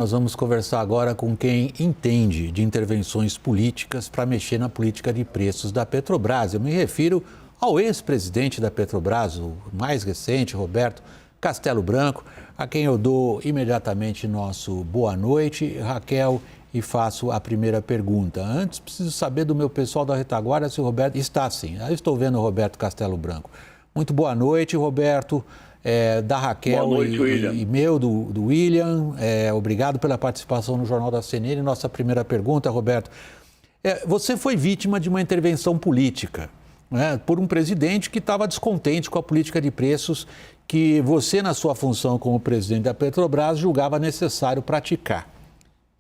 Nós vamos conversar agora com quem entende de intervenções políticas para mexer na política de preços da Petrobras. Eu me refiro ao ex-presidente da Petrobras, o mais recente, Roberto Castelo Branco, a quem eu dou imediatamente nosso boa noite, Raquel, e faço a primeira pergunta. Antes, preciso saber do meu pessoal da retaguarda se o Roberto está sim. Eu estou vendo o Roberto Castelo Branco. Muito boa noite, Roberto. Da Raquel noite, e meu, do William. Obrigado pela participação no Jornal da CNN. Nossa primeira pergunta, Roberto. Você foi vítima de uma intervenção política, né, por um presidente que estava descontente com a política de preços que você, na sua função como presidente da Petrobras, julgava necessário praticar.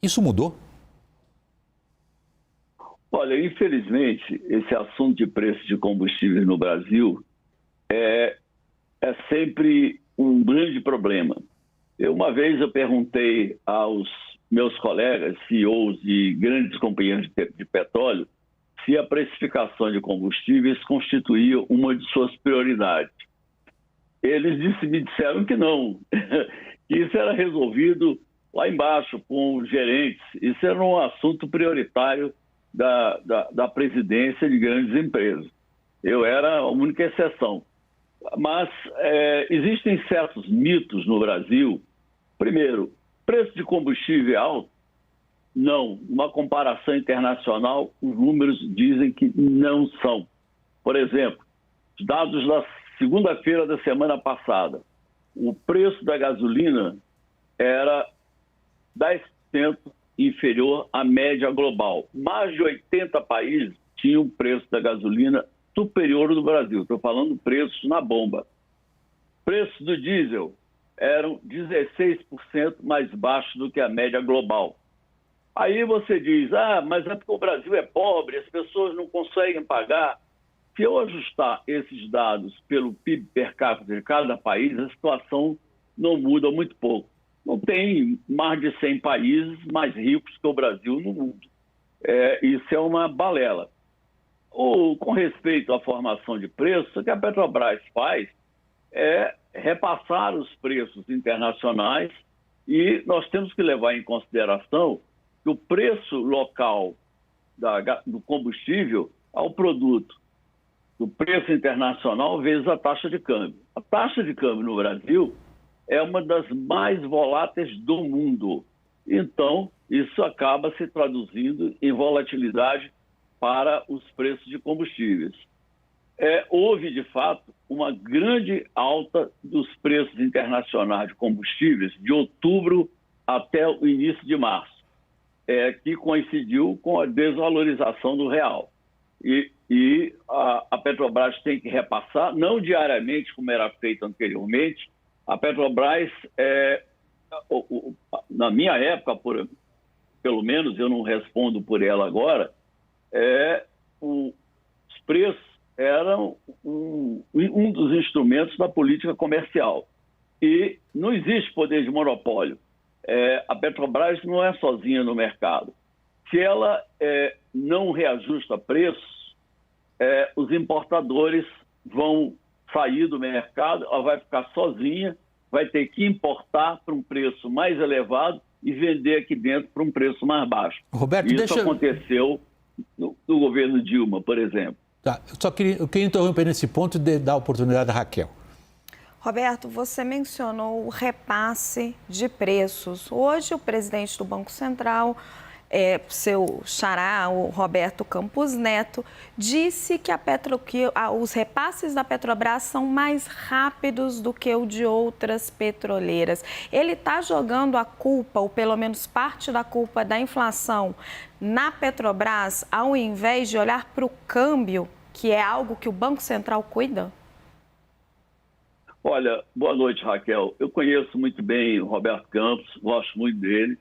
Isso mudou? Olha, infelizmente, esse assunto de preço de combustíveis no Brasil é sempre um grande problema. Uma vez eu perguntei aos meus colegas, CEOs de grandes companhias de petróleo, se a precificação de combustíveis constituía uma de suas prioridades. Eles me disseram que não, que isso era resolvido lá embaixo com os gerentes. Isso era um assunto prioritário da presidência de grandes empresas. Eu era a única exceção. Mas existem certos mitos no Brasil. Primeiro, preço de combustível é alto? Não. Uma comparação internacional, os números dizem que não são. Por exemplo, os dados da segunda-feira da semana passada, o preço da gasolina era 10% inferior à média global. Mais de 80 países tinham o preço da gasolina superior ao do Brasil. Estou falando preços na bomba. Preços do diesel eram 16% mais baixos do que a média global. Aí você diz, mas é porque o Brasil é pobre, as pessoas não conseguem pagar. Se eu ajustar esses dados pelo PIB per capita de cada país, a situação não muda muito pouco. Não tem mais de 100 países mais ricos que o Brasil no mundo. Isso é uma balela. Com respeito à formação de preços, o que a Petrobras faz é repassar os preços internacionais e nós temos que levar em consideração que o preço local do combustível ao produto, do preço internacional vezes a taxa de câmbio. A taxa de câmbio no Brasil é uma das mais voláteis do mundo. Então, isso acaba se traduzindo em volatilidade para os preços de combustíveis. Houve, de fato, uma grande alta dos preços internacionais de combustíveis de outubro até o início de março, que coincidiu com a desvalorização do real. E a Petrobras tem que repassar, não diariamente, como era feito anteriormente. A Petrobras, na minha época, pelo menos, eu não respondo por ela agora, os preços eram um dos instrumentos da política comercial. E não existe poder de monopólio. A Petrobras não é sozinha no mercado. Se ela não reajusta preços, os importadores vão sair do mercado, ela vai ficar sozinha, vai ter que importar para um preço mais elevado e vender aqui dentro para um preço mais baixo. Roberto, Isso aconteceu no governo Dilma, por exemplo. Tá, eu queria interromper nesse ponto e dar a oportunidade à Raquel. Roberto, você mencionou o repasse de preços. Hoje, o presidente do Banco Central, seu xará, o Roberto Campos Neto, disse que os repasses da Petrobras são mais rápidos do que o de outras petroleiras. Ele está jogando a culpa, ou pelo menos parte da culpa da inflação, na Petrobras, ao invés de olhar para o câmbio, que é algo que o Banco Central cuida? Olha, boa noite, Raquel. Eu conheço muito bem o Roberto Campos, gosto muito dele.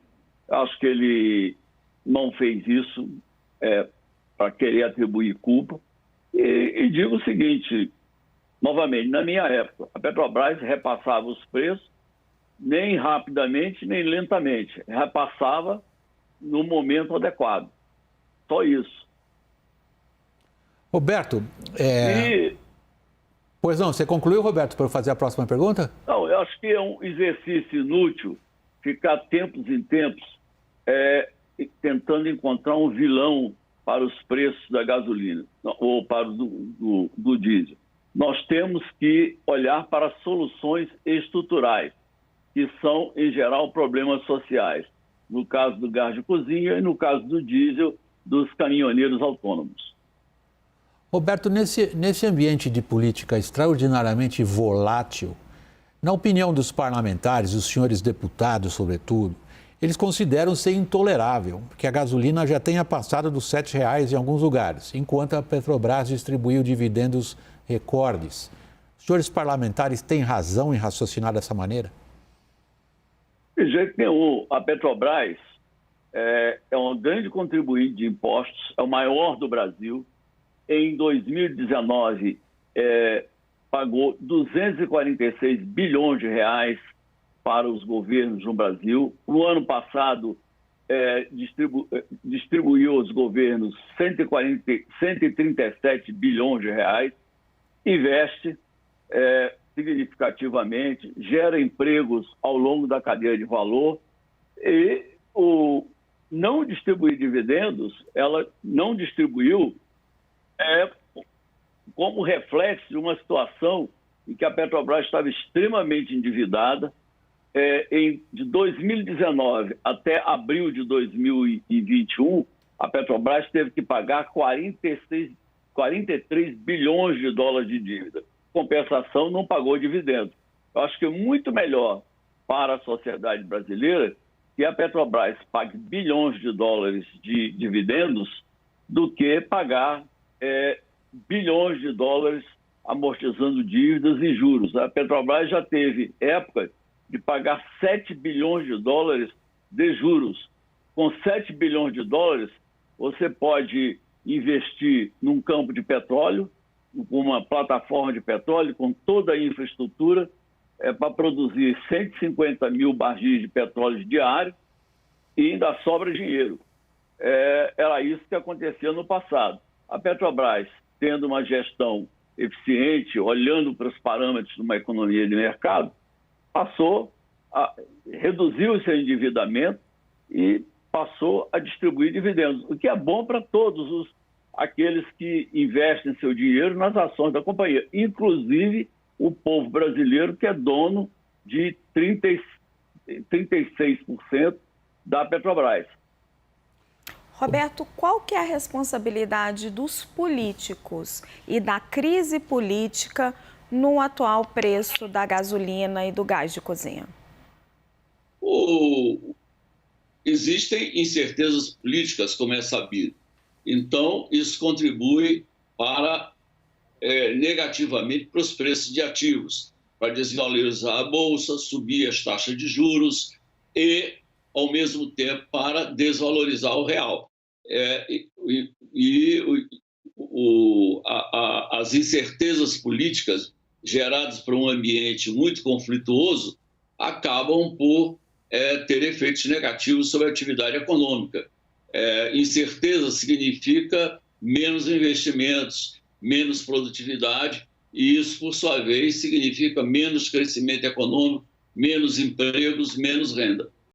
Acho que ele não fez isso para querer atribuir culpa. E digo o seguinte, novamente, na minha época, a Petrobras repassava os preços nem rapidamente, nem lentamente. Repassava no momento adequado. Só isso. Roberto, Pois não, você concluiu, Roberto, para eu fazer a próxima pergunta? Não, eu acho que é um exercício inútil ficar tempos em tempos tentando encontrar um vilão para os preços da gasolina ou para do diesel. Nós temos que olhar para soluções estruturais, que são, em geral, problemas sociais. No caso do gás de cozinha e no caso do diesel, dos caminhoneiros autônomos. Roberto, nesse ambiente de política extraordinariamente volátil, na opinião dos parlamentares, os senhores deputados, sobretudo, eles consideram ser intolerável que a gasolina já tenha passado dos R$ 7,00 em alguns lugares, enquanto a Petrobras distribuiu dividendos recordes. Os senhores parlamentares têm razão em raciocinar dessa maneira? De jeito nenhum. A Petrobras é um grande contribuinte de impostos, é o maior do Brasil. Em 2019, pagou 246 bilhões de reais para os governos no Brasil. No ano passado, distribuiu aos governos 137 bilhões de reais, investe significativamente, gera empregos ao longo da cadeia de valor e não distribuir dividendos, ela não distribuiu como reflexo de uma situação em que a Petrobras estava extremamente endividada. De 2019 até abril de 2021, a Petrobras teve que pagar 43 bilhões de dólares de dívida. Compensação, não pagou dividendos. Eu acho que é muito melhor para a sociedade brasileira que a Petrobras pague bilhões de dólares de dividendos do que pagar bilhões de dólares amortizando dívidas e juros. A Petrobras já teve época de pagar 7 bilhões de dólares de juros. Com 7 bilhões de dólares, você pode investir num campo de petróleo, com uma plataforma de petróleo, com toda a infraestrutura, para produzir 150 mil barris de petróleo diário e ainda sobra dinheiro. Era isso que acontecia no passado. A Petrobras, tendo uma gestão eficiente, olhando para os parâmetros de uma economia de mercado, reduziu o seu endividamento e passou a distribuir dividendos, o que é bom para todos aqueles que investem seu dinheiro nas ações da companhia, inclusive o povo brasileiro, que é dono de 36% da Petrobras. Roberto, qual que é a responsabilidade dos políticos e da crise política no atual preço da gasolina e do gás de cozinha? Existem incertezas políticas, como é sabido. Então, isso contribui negativamente para os preços de ativos, para desvalorizar a Bolsa, subir as taxas de juros e, ao mesmo tempo, para desvalorizar o real. As incertezas políticas geradas por um ambiente muito conflituoso acabam por ter efeitos negativos sobre a atividade econômica. Incerteza significa menos investimentos, menos produtividade, e isso, por sua vez, significa menos crescimento econômico, menos empregos, menos renda.